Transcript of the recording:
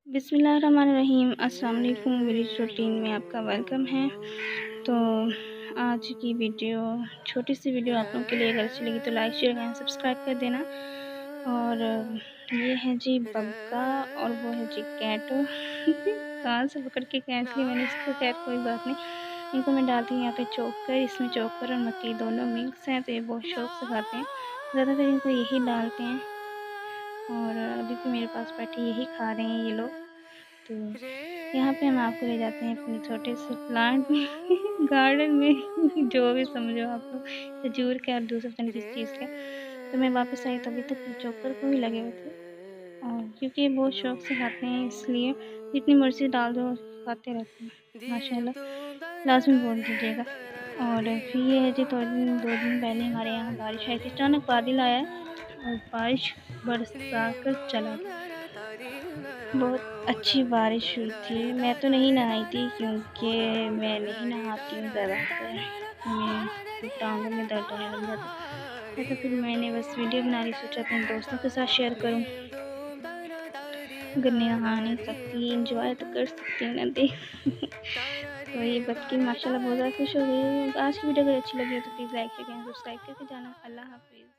बिस्मिल्लाहिर्रहमानिर्रहीम। अस्सलाम वालेकुम। विलेज रूटीन में आपका वेलकम है। तो आज की वीडियो छोटी सी वीडियो आप लोगों के लिए, अगर अच्छी लगी तो लाइक शेयर एंड सब्सक्राइब कर देना। और ये है जी बग्गा और वो है जी कैट। कहाँ से पकड़ के कैच ली मैंने इसको, खैर कोई बात नहीं। इनको मैं डालती हूँ यहाँ पे चोकर। इसमें चोकर और मक्की दोनों मिक्स हैं, तो ये बहुत शौक से खाते हैं। ज़्यादातर इनको यही डालते हैं और अभी भी मेरे पास बैठे यही खा रहे हैं ये लोग। तो यहाँ पे हम आपको ले जाते हैं अपने छोटे से प्लांट में गार्डन में, जो भी समझो आप लोग, खजूर के और दूसरे पता नहीं किस चीज़ के। तो मैं वापस आई तो अभी तक चोकर को ही लगे हुए थे, और क्योंकि ये बहुत शौक से खाते हैं इसलिए जितनी मर्ज़ी डाल दो खाते रहते हैं माशाल्लाह। लाज़मी बोल दीजिएगा। और फिर ये है जी 2 दिन पहले हमारे यहाँ बारिश आई थी, अचानक बादल आया है और बारिश बरसा कर चला गया। बहुत अच्छी बारिश हुई थी। मैं तो नहीं नहाई थी क्योंकि मैं नहीं नहाती हूँ ज़्यादातर, मेरे टाँगों में दर्द होने लग जाता है। तो फिर मैंने बस वीडियो बना ली, सोचा अपने दोस्तों के साथ शेयर करूँ। अगर नहीं नहा नहीं सकती, एंजॉय तो कर सकती हूँ ना देख। तो ये बच्ची माशाल्लाह बहुत ज़्यादा खुश हो गई। आज की वीडियो अगर अच्छी लगी हो तो please like share and subscribe करके जाना। अल्लाह हाफ़िज़।